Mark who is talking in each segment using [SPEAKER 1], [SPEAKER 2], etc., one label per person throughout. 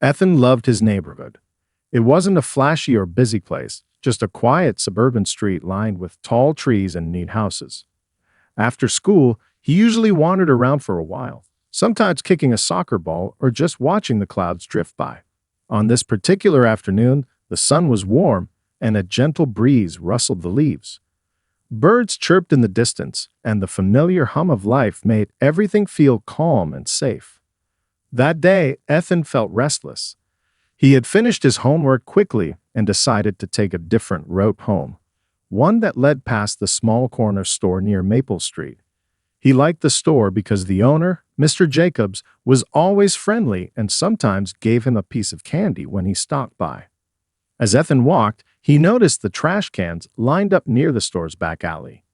[SPEAKER 1] Ethan loved his neighborhood. It wasn't a flashy or busy place, just a quiet suburban street lined with tall trees and neat houses. After school, he usually wandered around for a while, sometimes kicking a soccer ball or just watching the clouds drift by. On this particular afternoon, the sun was warm and a gentle breeze rustled the leaves. Birds chirped in the distance, and the familiar hum of life made everything feel calm and safe. That day, Ethan felt restless. He had finished his homework quickly and decided to take a different route home, one that led past the small corner store near Maple Street. He liked the store because the owner, Mr. Jacobs, was always friendly and sometimes gave him a piece of candy when he stopped by. As Ethan walked, he noticed the trash cans lined up near the store's back alley.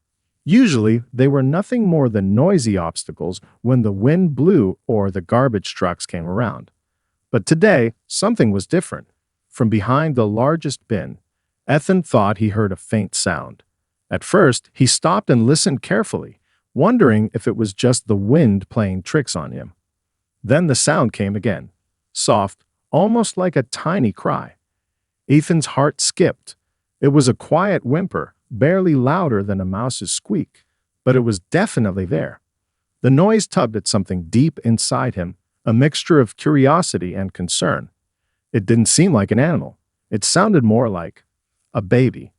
[SPEAKER 1] Usually, they were nothing more than noisy obstacles when the wind blew or the garbage trucks came around. But today, something was different. From behind the largest bin, Ethan thought he heard a faint sound. At first, he stopped and listened carefully, wondering if it was just the wind playing tricks on him. Then the sound came again, soft, almost like a tiny cry. Ethan's heart skipped. It was a quiet whimper, barely louder than a mouse's squeak, but it was definitely there. The noise tugged at something deep inside him, a mixture of curiosity and concern. It didn't seem like an animal. It sounded more like a baby.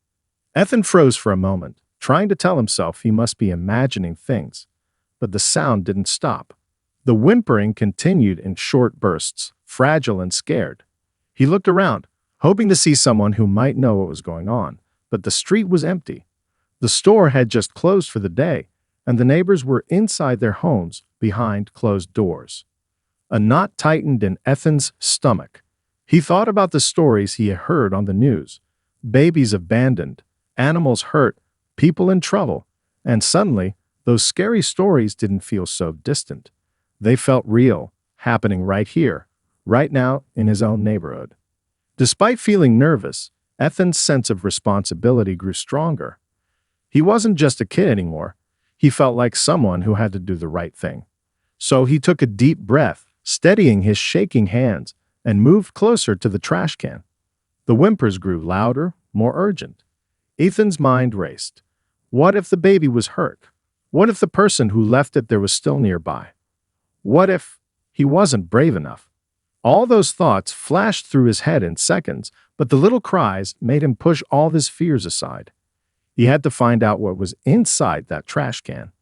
[SPEAKER 1] Ethan froze for a moment, trying to tell himself he must be imagining things. But the sound didn't stop. The whimpering continued in short bursts, fragile and scared. He looked around, hoping to see someone who might know what was going on, but the street was empty. The store had just closed for the day, and the neighbors were inside their homes behind closed doors. A knot tightened in Ethan's stomach. He thought about the stories he had heard on the news. Babies abandoned, animals hurt, people in trouble, and suddenly, those scary stories didn't feel so distant. They felt real, happening right here, right now in his own neighborhood. Despite feeling nervous, Ethan's sense of responsibility grew stronger. He wasn't just a kid anymore. He felt like someone who had to do the right thing. So he took a deep breath, steadying his shaking hands, and moved closer to the trash can. The whimpers grew louder, more urgent. Ethan's mind raced. What if the baby was hurt? What if the person who left it there was still nearby? What if he wasn't brave enough? All those thoughts flashed through his head in seconds, but the little cries made him push all his fears aside. He had to find out what was inside that trash can.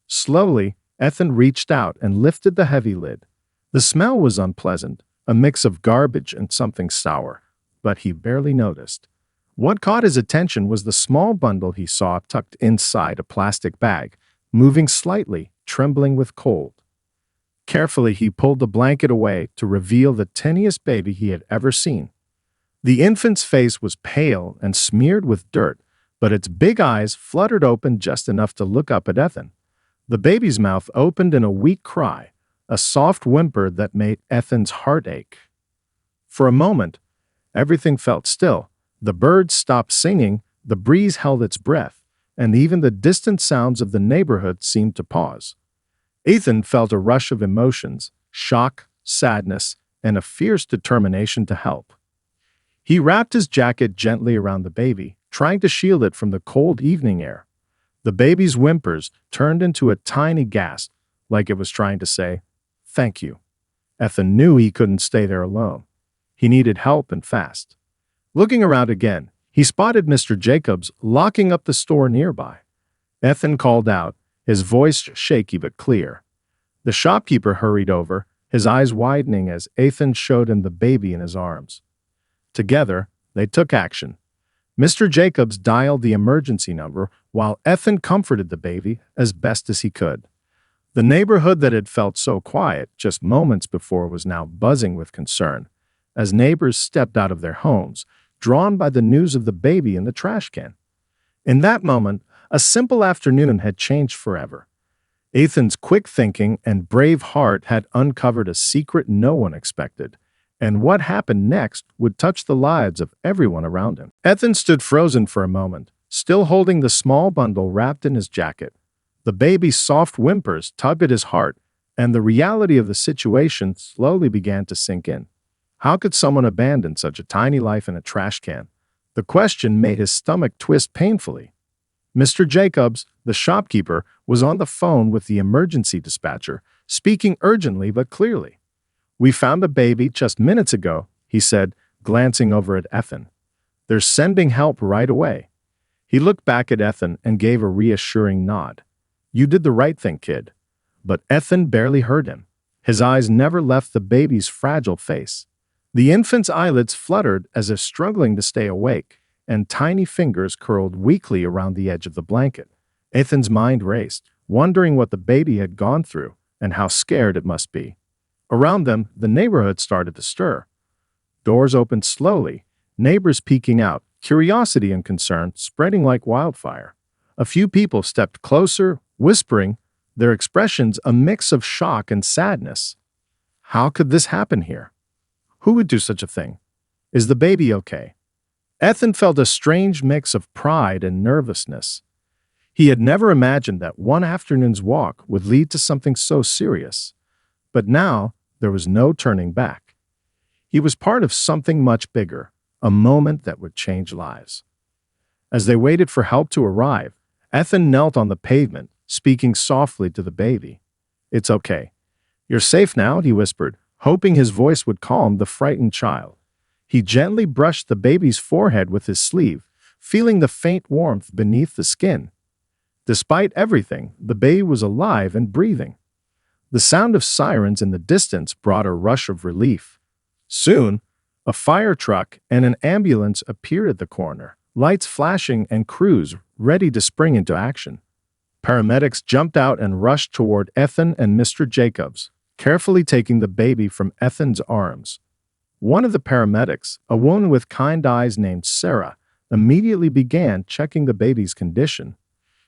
[SPEAKER 1] Slowly, Ethan reached out and lifted the heavy lid. The smell was unpleasant, a mix of garbage and something sour, but he barely noticed. What caught his attention was the small bundle he saw tucked inside a plastic bag, moving slightly, trembling with cold. Carefully, he pulled the blanket away to reveal the tiniest baby he had ever seen. The infant's face was pale and smeared with dirt, but its big eyes fluttered open just enough to look up at Ethan. The baby's mouth opened in a weak cry, a soft whimper that made Ethan's heart ache. For a moment, everything felt still. The birds stopped singing, the breeze held its breath, and even the distant sounds of the neighborhood seemed to pause. Ethan felt a rush of emotions, shock, sadness, and a fierce determination to help. He wrapped his jacket gently around the baby, trying to shield it from the cold evening air. The baby's whimpers turned into a tiny gasp, like it was trying to say, "Thank you." Ethan knew he couldn't stay there alone. He needed help and fast. Looking around again, he spotted Mr. Jacobs locking up the store nearby. Ethan called out, his voice shaky but clear. The shopkeeper hurried over, his eyes widening as Ethan showed him the baby in his arms. Together, they took action. Mr. Jacobs dialed the emergency number while Ethan comforted the baby as best as he could. The neighborhood that had felt so quiet just moments before was now buzzing with concern as neighbors stepped out of their homes, drawn by the news of the baby in the trash can. In that moment, a simple afternoon had changed forever. Ethan's quick thinking and brave heart had uncovered a secret no one expected, and what happened next would touch the lives of everyone around him. Ethan stood frozen for a moment, still holding the small bundle wrapped in his jacket. The baby's soft whimpers tugged at his heart, and the reality of the situation slowly began to sink in. How could someone abandon such a tiny life in a trash can? The question made his stomach twist painfully. Mr. Jacobs, the shopkeeper, was on the phone with the emergency dispatcher, speaking urgently but clearly. "We found a baby just minutes ago," he said, glancing over at Ethan. "They're sending help right away." He looked back at Ethan and gave a reassuring nod. "You did the right thing, kid." But Ethan barely heard him. His eyes never left the baby's fragile face. The infant's eyelids fluttered as if struggling to stay awake, and tiny fingers curled weakly around the edge of the blanket. Ethan's mind raced, wondering what the baby had gone through and how scared it must be. Around them, the neighborhood started to stir. Doors opened slowly, neighbors peeking out, curiosity and concern spreading like wildfire. A few people stepped closer, whispering, their expressions a mix of shock and sadness. How could this happen here? Who would do such a thing? Is the baby okay? Ethan felt a strange mix of pride and nervousness. He had never imagined that one afternoon's walk would lead to something so serious. But now, there was no turning back. He was part of something much bigger, a moment that would change lives. As they waited for help to arrive, Ethan knelt on the pavement, speaking softly to the baby. "It's okay. You're safe now," he whispered, hoping his voice would calm the frightened child. He gently brushed the baby's forehead with his sleeve, feeling the faint warmth beneath the skin. Despite everything, the baby was alive and breathing. The sound of sirens in the distance brought a rush of relief. Soon, a fire truck and an ambulance appeared at the corner, lights flashing and crews ready to spring into action. Paramedics jumped out and rushed toward Ethan and Mr. Jacobs, carefully taking the baby from Ethan's arms. One of the paramedics, a woman with kind eyes named Sarah, immediately began checking the baby's condition.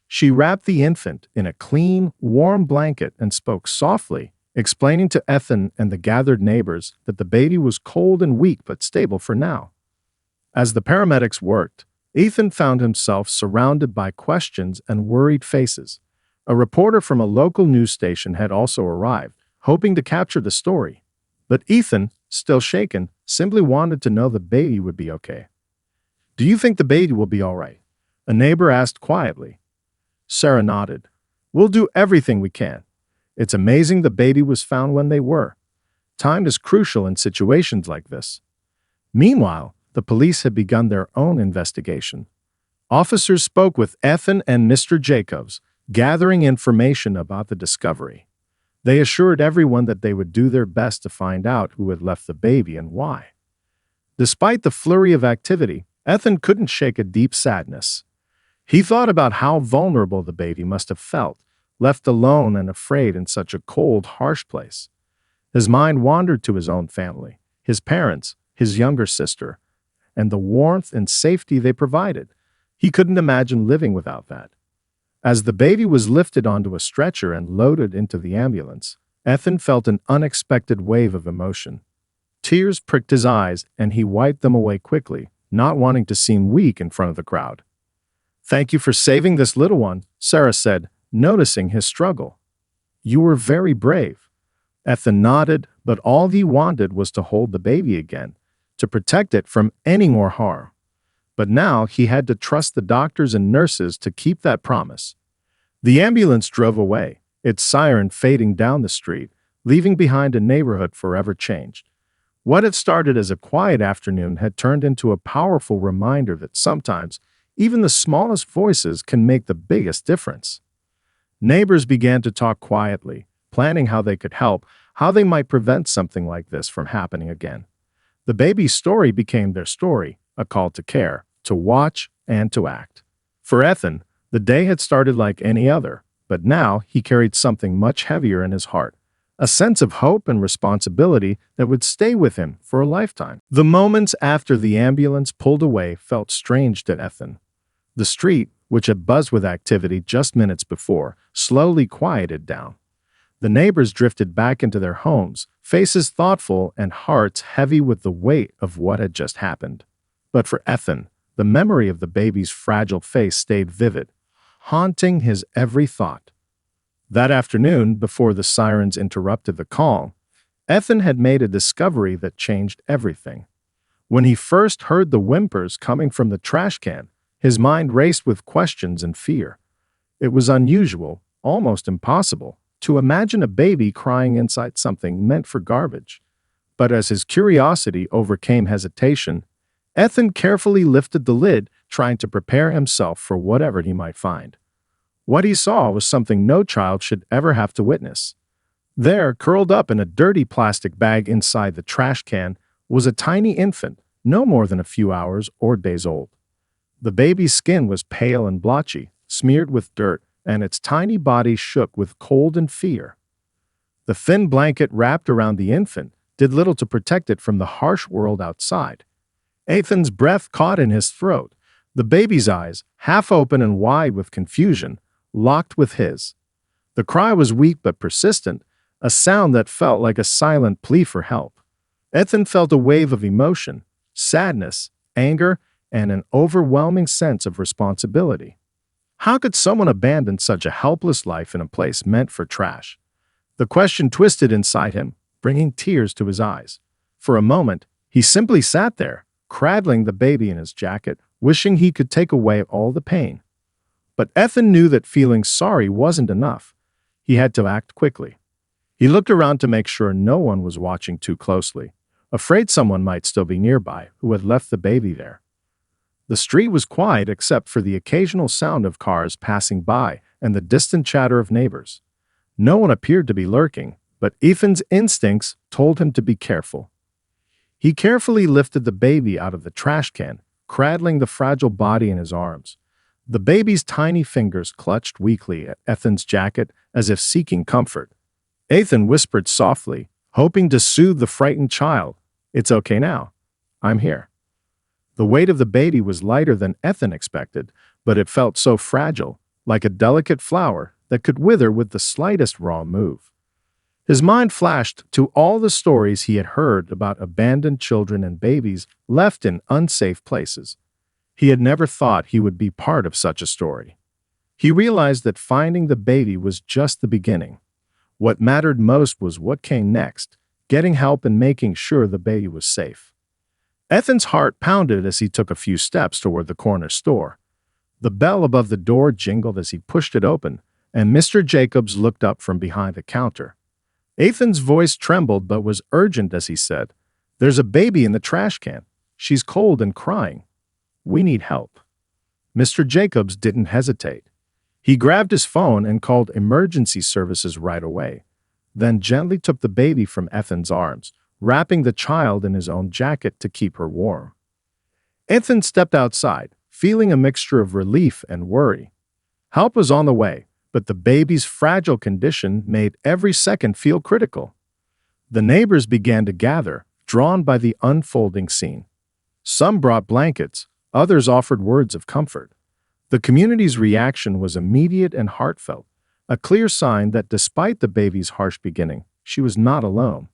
[SPEAKER 1] She wrapped the infant in a clean, warm blanket and spoke softly, explaining to Ethan and the gathered neighbors that the baby was cold and weak but stable for now. As the paramedics worked, Ethan found himself surrounded by questions and worried faces. A reporter from a local news station had also arrived, hoping to capture the story. But Ethan, still shaken, simply wanted to know the baby would be okay. "Do you think the baby will be all right?" a neighbor asked quietly. Sarah nodded. "We'll do everything we can. It's amazing the baby was found when they were. Time is crucial in situations like this." Meanwhile, the police had begun their own investigation. Officers spoke with Ethan and Mr. Jacobs, gathering information about the discovery. They assured everyone that they would do their best to find out who had left the baby and why. Despite the flurry of activity, Ethan couldn't shake a deep sadness. He thought about how vulnerable the baby must have felt, left alone and afraid in such a cold, harsh place. His mind wandered to his own family, his parents, his younger sister, and the warmth and safety they provided. He couldn't imagine living without that. As the baby was lifted onto a stretcher and loaded into the ambulance, Ethan felt an unexpected wave of emotion. Tears pricked his eyes, and he wiped them away quickly, not wanting to seem weak in front of the crowd. "Thank you for saving this little one," Sarah said, noticing his struggle. "You were very brave." Ethan nodded, but all he wanted was to hold the baby again, to protect it from any more harm. But now he had to trust the doctors and nurses to keep that promise. The ambulance drove away, its siren fading down the street, leaving behind a neighborhood forever changed. What had started as a quiet afternoon had turned into a powerful reminder that sometimes even the smallest voices can make the biggest difference. Neighbors began to talk quietly, planning how they could help, how they might prevent something like this from happening again. The baby's story became their story, a call to care, to watch, and to act. For Ethan, the day had started like any other, but now he carried something much heavier in his heart, a sense of hope and responsibility that would stay with him for a lifetime. The moments after the ambulance pulled away felt strange to Ethan. The street, which had buzzed with activity just minutes before, slowly quieted down. The neighbors drifted back into their homes, faces thoughtful and hearts heavy with the weight of what had just happened. But for Ethan, the memory of the baby's fragile face stayed vivid, haunting his every thought. That afternoon, before the sirens interrupted the calm, Ethan had made a discovery that changed everything. When he first heard the whimpers coming from the trash can, his mind raced with questions and fear. It was unusual, almost impossible, to imagine a baby crying inside something meant for garbage. But as his curiosity overcame hesitation, Ethan carefully lifted the lid, trying to prepare himself for whatever he might find. What he saw was something no child should ever have to witness. There, curled up in a dirty plastic bag inside the trash can, was a tiny infant, no more than a few hours or days old. The baby's skin was pale and blotchy, smeared with dirt, and its tiny body shook with cold and fear. The thin blanket wrapped around the infant did little to protect it from the harsh world outside. Ethan's breath caught in his throat. The baby's eyes, half open and wide with confusion, locked with his. The cry was weak but persistent, a sound that felt like a silent plea for help. Ethan felt a wave of emotion, sadness, anger, and an overwhelming sense of responsibility. How could someone abandon such a helpless life in a place meant for trash? The question twisted inside him, bringing tears to his eyes. For a moment, he simply sat there, cradling the baby in his jacket, wishing he could take away all the pain. But Ethan knew that feeling sorry wasn't enough. He had to act quickly. He looked around to make sure no one was watching too closely, afraid someone might still be nearby who had left the baby there. The street was quiet except for the occasional sound of cars passing by and the distant chatter of neighbors. No one appeared to be lurking, but Ethan's instincts told him to be careful. He carefully lifted the baby out of the trash can, cradling the fragile body in his arms. The baby's tiny fingers clutched weakly at Ethan's jacket as if seeking comfort. Ethan whispered softly, hoping to soothe the frightened child, "It's okay now. I'm here." The weight of the baby was lighter than Ethan expected, but it felt so fragile, like a delicate flower that could wither with the slightest raw move. His mind flashed to all the stories he had heard about abandoned children and babies left in unsafe places. He had never thought he would be part of such a story. He realized that finding the baby was just the beginning. What mattered most was what came next, getting help and making sure the baby was safe. Ethan's heart pounded as he took a few steps toward the corner store. The bell above the door jingled as he pushed it open, and Mr. Jacobs looked up from behind the counter. Ethan's voice trembled but was urgent as he said, "There's a baby in the trash can. She's cold and crying. We need help." Mr. Jacobs didn't hesitate. He grabbed his phone and called emergency services right away, then gently took the baby from Ethan's arms, wrapping the child in his own jacket to keep her warm. Ethan stepped outside, feeling a mixture of relief and worry. Help was on the way, but the baby's fragile condition made every second feel critical. The neighbors began to gather, drawn by the unfolding scene. Some brought blankets, others offered words of comfort. The community's reaction was immediate and heartfelt, a clear sign that despite the baby's harsh beginning, she was not alone.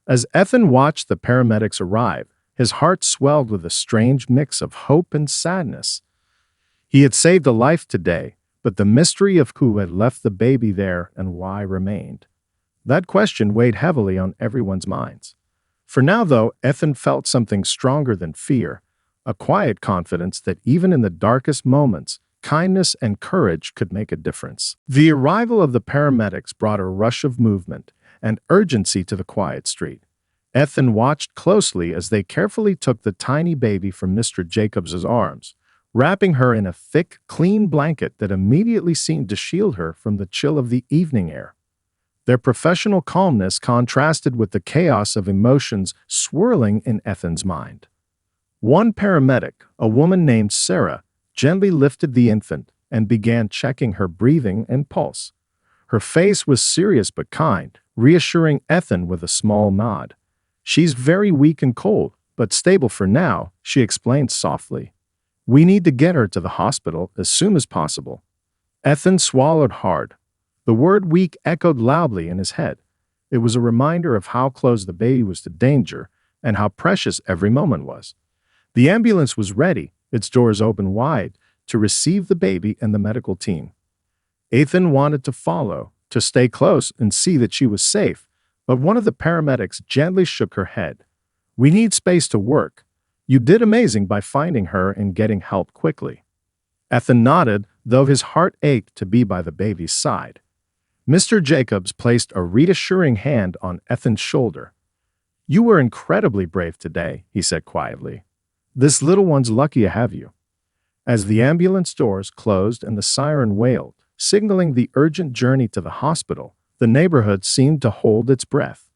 [SPEAKER 1] As Ethan watched the paramedics arrive, his heart swelled with a strange mix of hope and sadness. He had saved a life today, but the mystery of who had left the baby there and why remained. That question weighed heavily on everyone's minds. For now, though, Ethan felt something stronger than fear, a quiet confidence that even in the darkest moments, kindness and courage could make a difference. The arrival of the paramedics brought a rush of movement and urgency to the quiet street. Ethan watched closely as they carefully took the tiny baby from Mr. Jacobs's arms, wrapping her in a thick, clean blanket that immediately seemed to shield her from the chill of the evening air. Their professional calmness contrasted with the chaos of emotions swirling in Ethan's mind. One paramedic, a woman named Sarah, gently lifted the infant and began checking her breathing and pulse. Her face was serious but kind, reassuring Ethan with a small nod. "She's very weak and cold, but stable for now," she explained softly. "We need to get her to the hospital as soon as possible." Ethan swallowed hard. The word weak echoed loudly in his head. It was a reminder of how close the baby was to danger and how precious every moment was. The ambulance was ready, its doors open wide, to receive the baby and the medical team. Ethan wanted to follow, to stay close and see that she was safe, but one of the paramedics gently shook her head. "We need space to work. You did amazing by finding her and getting help quickly." Ethan nodded, though his heart ached to be by the baby's side. Mr. Jacobs placed a reassuring hand on Ethan's shoulder. "You were incredibly brave today," he said quietly. "This little one's lucky to have you." As the ambulance doors closed and the siren wailed, signaling the urgent journey to the hospital, the neighborhood seemed to hold its breath.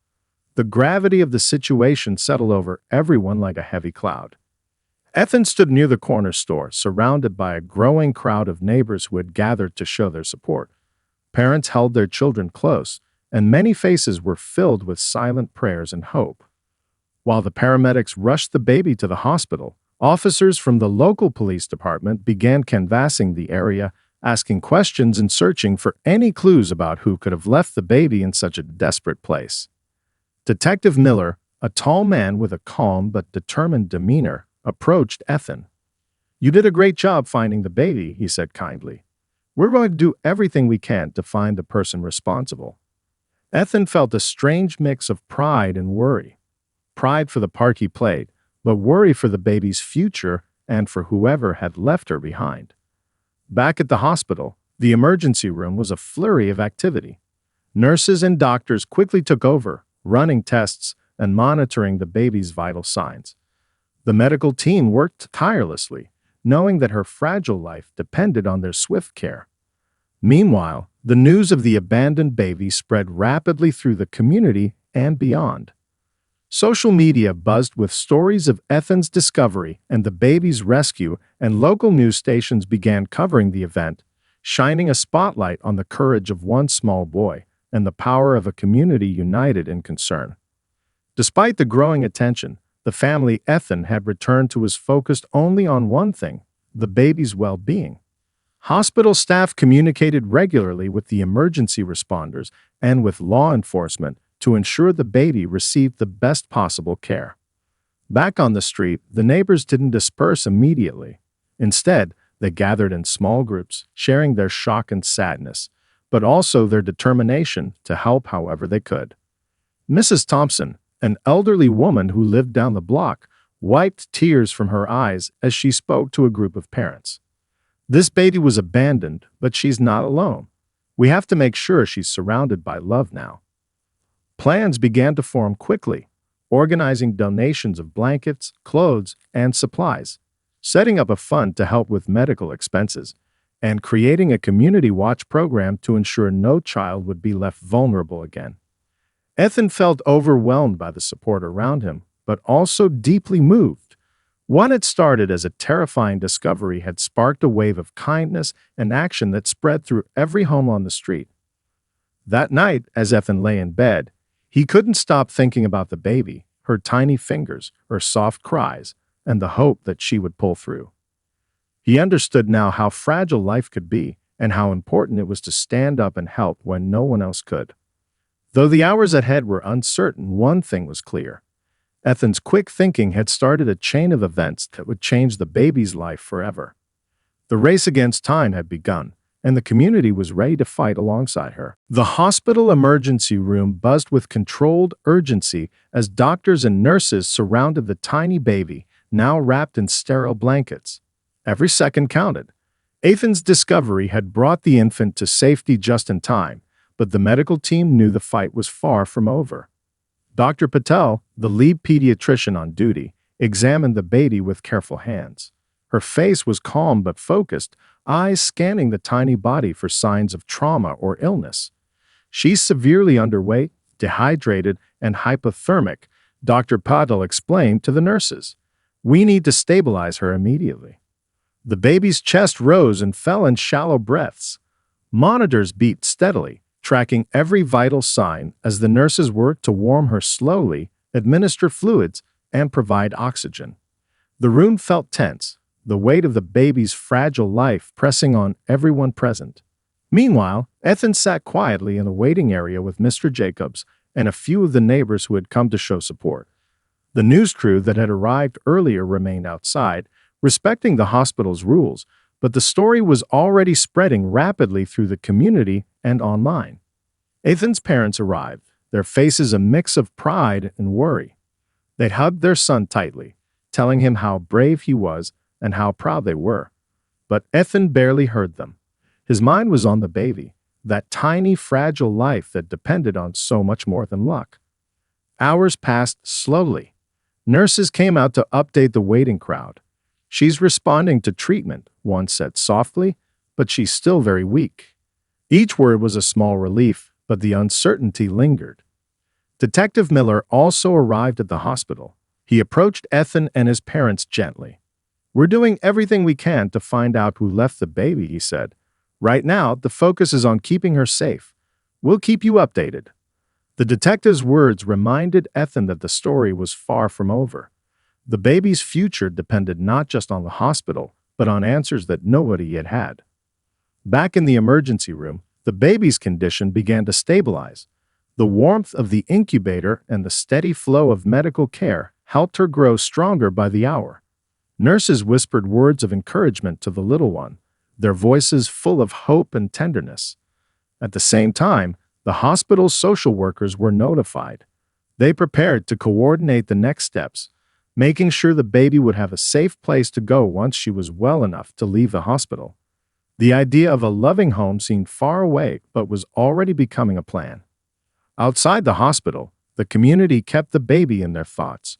[SPEAKER 1] The gravity of the situation settled over everyone like a heavy cloud. Ethan stood near the corner store, surrounded by a growing crowd of neighbors who had gathered to show their support. Parents held their children close, and many faces were filled with silent prayers and hope. While the paramedics rushed the baby to the hospital, officers from the local police department began canvassing the area, asking questions and searching for any clues about who could have left the baby in such a desperate place. Detective Miller, a tall man with a calm but determined demeanor, approached Ethan. "You did a great job finding the baby," he said kindly. "We're going to do everything we can to find the person responsible." Ethan felt a strange mix of pride and worry. Pride for the part he played, but worry for the baby's future and for whoever had left her behind. Back at the hospital, the emergency room was a flurry of activity. Nurses and doctors quickly took over, running tests and monitoring the baby's vital signs. The medical team worked tirelessly, knowing that her fragile life depended on their swift care. Meanwhile, the news of the abandoned baby spread rapidly through the community and beyond. Social media buzzed with stories of Ethan's discovery and the baby's rescue, and local news stations began covering the event, shining a spotlight on the courage of one small boy and the power of a community united in concern. Despite the growing attention, the family Ethan had returned to was focused only on one thing: the baby's well-being. Hospital staff communicated regularly with the emergency responders and with law enforcement to ensure the baby received the best possible care. Back on the street, the neighbors didn't disperse immediately. Instead, they gathered in small groups, sharing their shock and sadness, but also their determination to help however they could. Mrs. Thompson, an elderly woman who lived down the block, wiped tears from her eyes as she spoke to a group of parents. "This baby was abandoned, but she's not alone. We have to make sure she's surrounded by love now." Plans began to form quickly, organizing donations of blankets, clothes, and supplies, setting up a fund to help with medical expenses, and creating a community watch program to ensure no child would be left vulnerable again. Ethan felt overwhelmed by the support around him, but also deeply moved. What had started as a terrifying discovery had sparked a wave of kindness and action that spread through every home on the street. That night, as Ethan lay in bed, he couldn't stop thinking about the baby, her tiny fingers, her soft cries, and the hope that she would pull through. He understood now how fragile life could be and how important it was to stand up and help when no one else could. Though the hours ahead were uncertain, one thing was clear. Ethan's quick thinking had started a chain of events that would change the baby's life forever. The race against time had begun, and the community was ready to fight alongside her. The hospital emergency room buzzed with controlled urgency as doctors and nurses surrounded the tiny baby, now wrapped in sterile blankets. Every second counted. Ethan's discovery had brought the infant to safety just in time, but the medical team knew the fight was far from over. Dr. Patel, the lead pediatrician on duty, examined the baby with careful hands. Her face was calm but focused, eyes scanning the tiny body for signs of trauma or illness. "She's severely underweight, dehydrated, and hypothermic," Dr. Patel explained to the nurses. "We need to stabilize her immediately." The baby's chest rose and fell in shallow breaths. Monitors beat steadily, tracking every vital sign as the nurses worked to warm her slowly, administer fluids, and provide oxygen. The room felt tense, the weight of the baby's fragile life pressing on everyone present. Meanwhile, Ethan sat quietly in the waiting area with Mr. Jacobs and a few of the neighbors who had come to show support. The news crew that had arrived earlier remained outside, respecting the hospital's rules, but the story was already spreading rapidly through the community and online. Ethan's parents arrived, their faces a mix of pride and worry. They hugged their son tightly, telling him how brave he was and how proud they were. But Ethan barely heard them. His mind was on the baby, that tiny, fragile life that depended on so much more than luck. Hours passed slowly. Nurses came out to update the waiting crowd. "She's responding to treatment," one said softly, "but she's still very weak." Each word was a small relief, but the uncertainty lingered. Detective Miller also arrived at the hospital. He approached Ethan and his parents gently. "We're doing everything we can to find out who left the baby," he said. "Right now, the focus is on keeping her safe. We'll keep you updated." The detective's words reminded Ethan that the story was far from over. The baby's future depended not just on the hospital, but on answers that nobody yet had. Back in the emergency room, the baby's condition began to stabilize. The warmth of the incubator and the steady flow of medical care helped her grow stronger by the hour. Nurses whispered words of encouragement to the little one, their voices full of hope and tenderness. At the same time, the hospital's social workers were notified. They prepared to coordinate the next steps, making sure the baby would have a safe place to go once she was well enough to leave the hospital. The idea of a loving home seemed far away, but was already becoming a plan. Outside the hospital, the community kept the baby in their thoughts.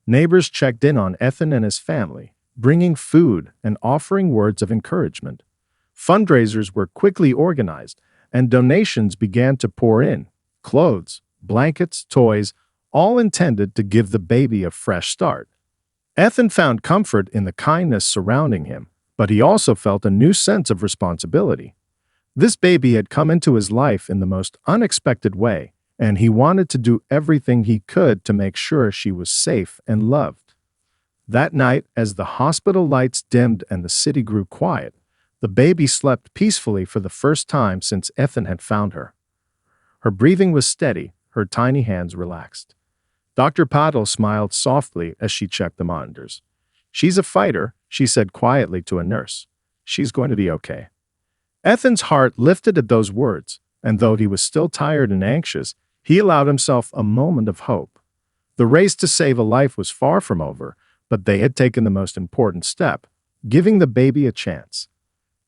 [SPEAKER 1] Neighbors checked in on Ethan and his family, bringing food and offering words of encouragement. Fundraisers were quickly organized, and donations began to pour in: clothes, blankets, toys, all intended to give the baby a fresh start. Ethan found comfort in the kindness surrounding him, but he also felt a new sense of responsibility. This baby had come into his life in the most unexpected way, and he wanted to do everything he could to make sure she was safe and loved. That night, as the hospital lights dimmed and the city grew quiet, the baby slept peacefully for the first time since Ethan had found her. Her breathing was steady, her tiny hands relaxed. Dr. Paddle smiled softly as she checked the monitors. "She's a fighter," she said quietly to a nurse. "She's going to be okay." Ethan's heart lifted at those words, and though he was still tired and anxious, he allowed himself a moment of hope. The race to save a life was far from over, but they had taken the most important step, giving the baby a chance.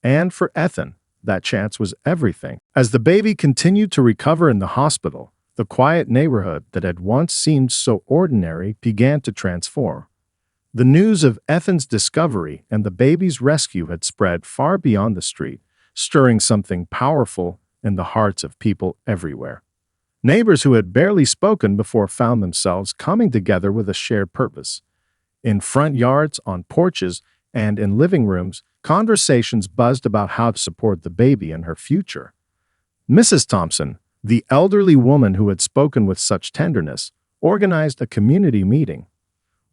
[SPEAKER 1] And for Ethan, that chance was everything. As the baby continued to recover in the hospital, the quiet neighborhood that had once seemed so ordinary began to transform. The news of Ethan's discovery and the baby's rescue had spread far beyond the street, stirring something powerful in the hearts of people everywhere. Neighbors who had barely spoken before found themselves coming together with a shared purpose. In front yards, on porches, and in living rooms, conversations buzzed about how to support the baby and her future. Mrs. Thompson, the elderly woman who had spoken with such tenderness, organized a community meeting.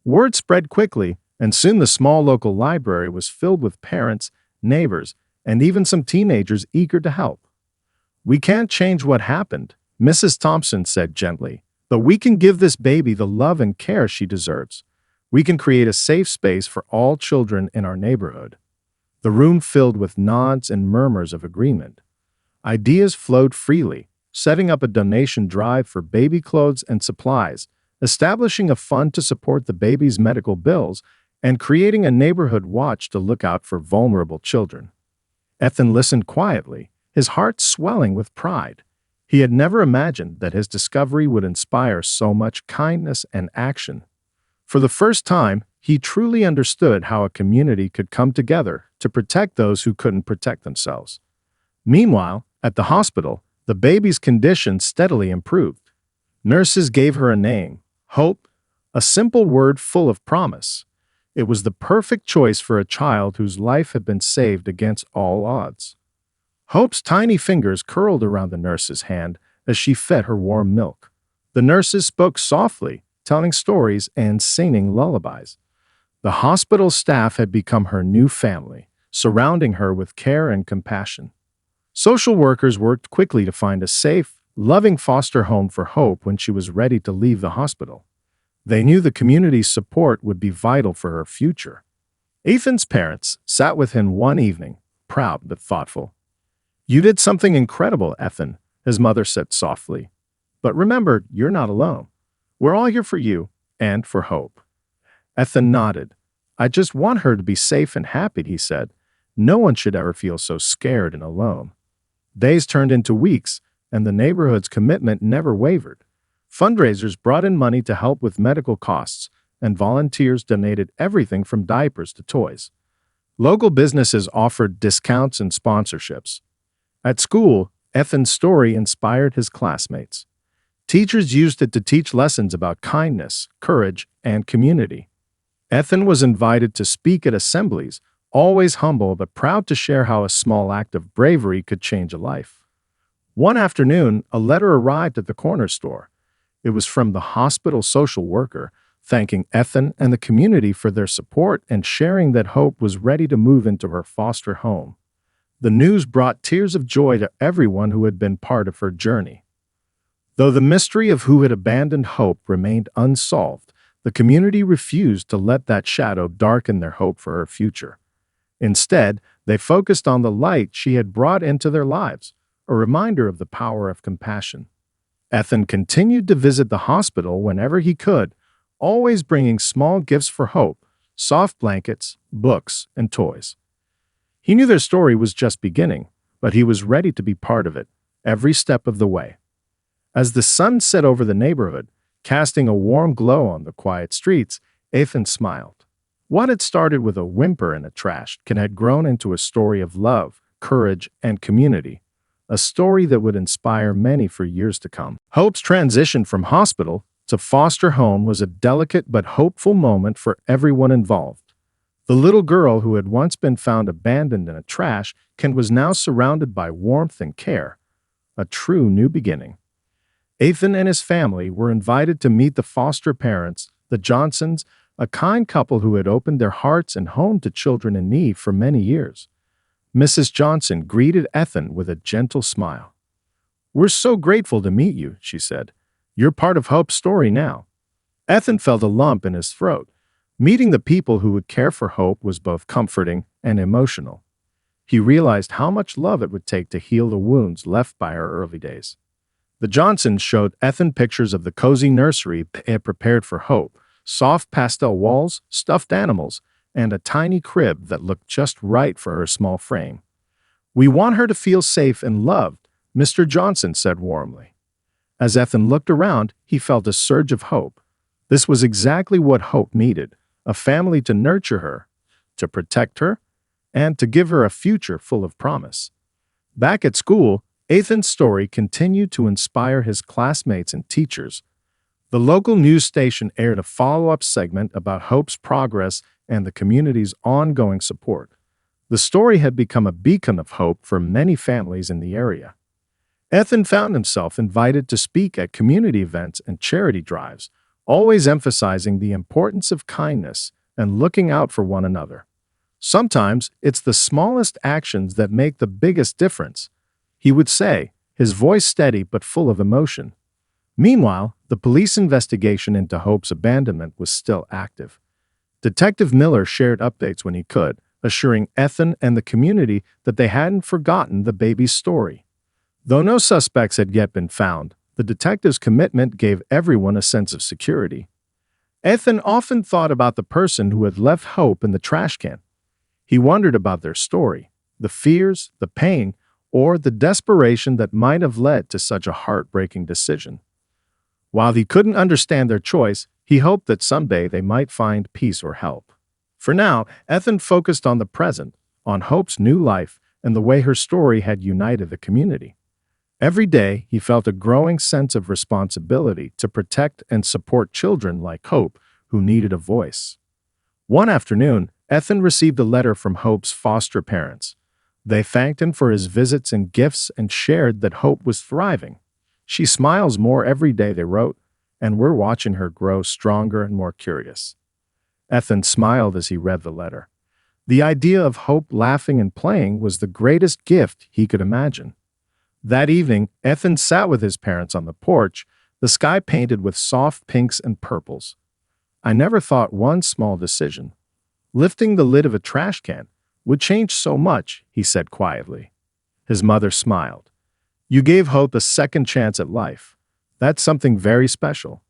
[SPEAKER 1] Word spread quickly, and soon the small local library was filled with parents, neighbors, and even some teenagers eager to help. "We can't change what happened," Mrs. Thompson said gently, "but we can give this baby the love and care she deserves. We can create a safe space for all children in our neighborhood." The room filled with nods and murmurs of agreement. Ideas flowed freely, setting up a donation drive for baby clothes and supplies, establishing a fund to support the baby's medical bills, and creating a neighborhood watch to look out for vulnerable children. Ethan listened quietly, his heart swelling with pride. He had never imagined that his discovery would inspire so much kindness and action. For the first time, he truly understood how a community could come together to protect those who couldn't protect themselves. Meanwhile, at the hospital, the baby's condition steadily improved. Nurses gave her a name, Hope, a simple word full of promise. It was the perfect choice for a child whose life had been saved against all odds. Hope's tiny fingers curled around the nurse's hand as she fed her warm milk. The nurses spoke softly, telling stories and singing lullabies. The hospital staff had become her new family, surrounding her with care and compassion. Social workers worked quickly to find a safe, loving foster home for Hope when she was ready to leave the hospital. They knew the community's support would be vital for her future. Ethan's parents sat with him one evening, proud but thoughtful. "You did something incredible, Ethan," his mother said softly. But remember, you're not alone. We're all here for you and for Hope." Ethan nodded. "I just want her to be safe and happy," he said. "No one should ever feel so scared and alone." Days turned into weeks, and the neighborhood's commitment never wavered. Fundraisers brought in money to help with medical costs, and volunteers donated everything from diapers to toys. Local businesses offered discounts and sponsorships. At school, Ethan's story inspired his classmates. Teachers used it to teach lessons about kindness, courage, and community. Ethan was invited to speak at assemblies, always humble but proud to share how a small act of bravery could change a life. One afternoon, a letter arrived at the corner store. It was from the hospital social worker, thanking Ethan and the community for their support and sharing that Hope was ready to move into her foster home. The news brought tears of joy to everyone who had been part of her journey. Though the mystery of who had abandoned Hope remained unsolved, the community refused to let that shadow darken their hope for her future. Instead, they focused on the light she had brought into their lives, a reminder of the power of compassion. Ethan continued to visit the hospital whenever he could, always bringing small gifts for Hope, soft blankets, books, and toys. He knew their story was just beginning, but he was ready to be part of it, every step of the way. As the sun set over the neighborhood, casting a warm glow on the quiet streets, Ethan smiled. What had started with a whimper in a trash can had grown into a story of love, courage, and community, a story that would inspire many for years to come. Hope's transition from hospital to foster home was a delicate but hopeful moment for everyone involved. The little girl who had once been found abandoned in a trash can was now surrounded by warmth and care, a true new beginning. Ethan and his family were invited to meet the foster parents, the Johnsons, a kind couple who had opened their hearts and home to children in need for many years. Mrs. Johnson greeted Ethan with a gentle smile. "We're so grateful to meet you," she said. "You're part of Hope's story now." Ethan felt a lump in his throat. Meeting the people who would care for Hope was both comforting and emotional. He realized how much love it would take to heal the wounds left by her early days. The Johnsons showed Ethan pictures of the cozy nursery they had prepared for Hope, soft pastel walls, stuffed animals, and a tiny crib that looked just right for her small frame. "We want her to feel safe and loved," Mr. Johnson said warmly. As Ethan looked around, he felt a surge of hope. This was exactly what Hope needed, a family to nurture her, to protect her, and to give her a future full of promise. Back at school, Ethan's story continued to inspire his classmates and teachers. The local news station aired a follow-up segment about Hope's progress and the community's ongoing support. The story had become a beacon of hope for many families in the area. Ethan found himself invited to speak at community events and charity drives, always emphasizing the importance of kindness and looking out for one another. Sometimes it's the smallest actions that make the biggest difference, he would say, his voice steady but full of emotion. Meanwhile, the police investigation into Hope's abandonment was still active. Detective Miller shared updates when he could, assuring Ethan and the community that they hadn't forgotten the baby's story. Though no suspects had yet been found, the detective's commitment gave everyone a sense of security. Ethan often thought about the person who had left Hope in the trash can. He wondered about their story, the fears, the pain, or the desperation that might have led to such a heartbreaking decision. While he couldn't understand their choice, he hoped that someday they might find peace or help. For now, Ethan focused on the present, on Hope's new life, and the way her story had united the community. Every day, he felt a growing sense of responsibility to protect and support children like Hope who needed a voice. One afternoon, Ethan received a letter from Hope's foster parents. They thanked him for his visits and gifts and shared that Hope was thriving. "She smiles more every day," they wrote, "and we're watching her grow stronger and more curious." Ethan smiled as he read the letter. The idea of Hope laughing and playing was the greatest gift he could imagine. That evening, Ethan sat with his parents on the porch, the sky painted with soft pinks and purples. "I never thought one small decision, lifting the lid of a trash can, would change so much," he said quietly. His mother smiled. "You gave Hope a second chance at life. That's something very special.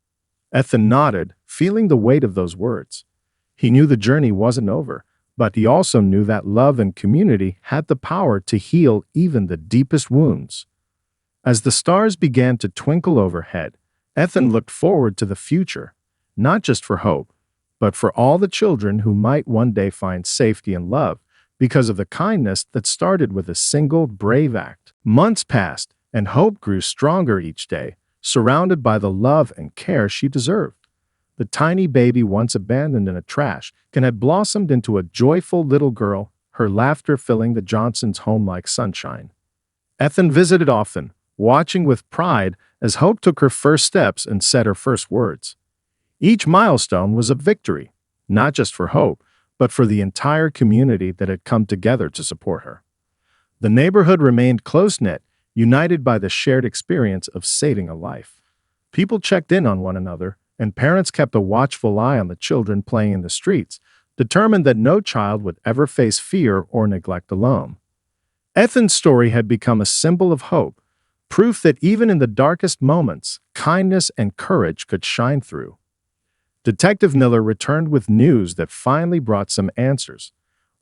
[SPEAKER 1] Ethan nodded, feeling the weight of those words. He knew the journey wasn't over, but he also knew that love and community had the power to heal even the deepest wounds. As the stars began to twinkle overhead, Ethan looked forward to the future, not just for hope, but for all the children who might one day find safety and love because of the kindness that started with a single brave act. Months passed, and Hope grew stronger each day, surrounded by the love and care she deserved. The tiny baby once abandoned in a trash can had blossomed into a joyful little girl, her laughter filling the Johnsons' home like sunshine. Ethan visited often, watching with pride as Hope took her first steps and said her first words. Each milestone was a victory, not just for Hope, but for the entire community that had come together to support her. The neighborhood remained close-knit, united by the shared experience of saving a life. People checked in on one another, and parents kept a watchful eye on the children playing in the streets, determined that no child would ever face fear or neglect alone. Ethan's story had become a symbol of hope, proof that even in the darkest moments, kindness and courage could shine through. Detective Miller returned with news that finally brought some answers.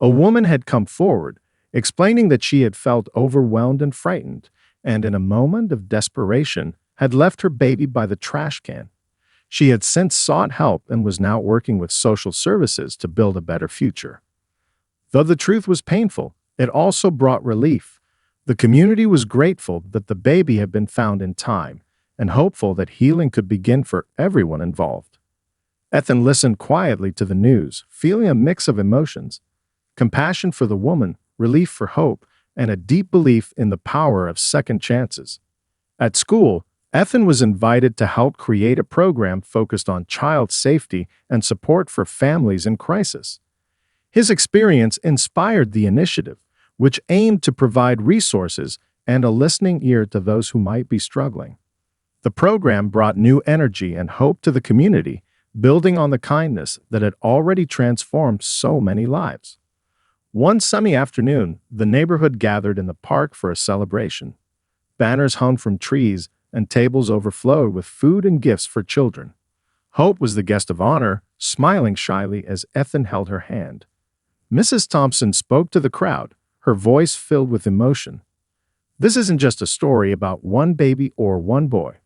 [SPEAKER 1] A woman had come forward, explaining that she had felt overwhelmed and frightened, and in a moment of desperation had left her baby by the trash can. She had since sought help and was now working with social services to build a better future. Though the truth was painful, it also brought relief. The community was grateful that the baby had been found in time and hopeful that healing could begin for everyone involved. Ethan listened quietly to the news, feeling a mix of emotions: compassion for the woman, relief for Hope, and a deep belief in the power of second chances. At school, Ethan was invited to help create a program focused on child safety and support for families in crisis. His experience inspired the initiative, which aimed to provide resources and a listening ear to those who might be struggling. The program brought new energy and hope to the community, building on the kindness that had already transformed so many lives. One sunny afternoon, the neighborhood gathered in the park for a celebration. Banners hung from trees, and tables overflowed with food and gifts for children. Hope was the guest of honor, smiling shyly as Ethan held her hand. Mrs. Thompson spoke to the crowd, her voice filled with emotion. "This isn't just a story about one baby or one boy.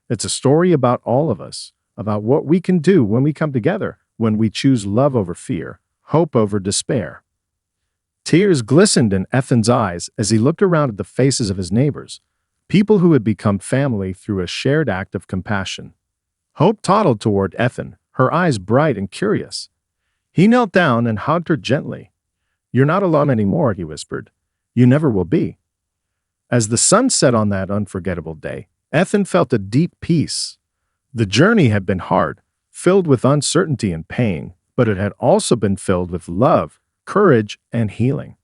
[SPEAKER 1] It's a story about all of us, about what we can do when we come together, when we choose love over fear, hope over despair." Tears glistened in Ethan's eyes as he looked around at the faces of his neighbors, people who had become family through a shared act of compassion. Hope toddled toward Ethan, her eyes bright and curious. He knelt down and hugged her gently. "You're not alone anymore," he whispered. "You never will be." As the sun set on that unforgettable day, Ethan felt a deep peace. The journey had been hard, filled with uncertainty and pain, but it had also been filled with love, courage, and healing.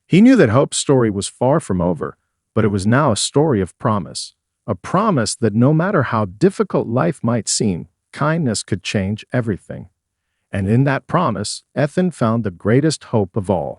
[SPEAKER 1] He knew that Hope's story was far from over, but it was now a story of promise. A promise that no matter how difficult life might seem, kindness could change everything. And in that promise, Ethan found the greatest hope of all.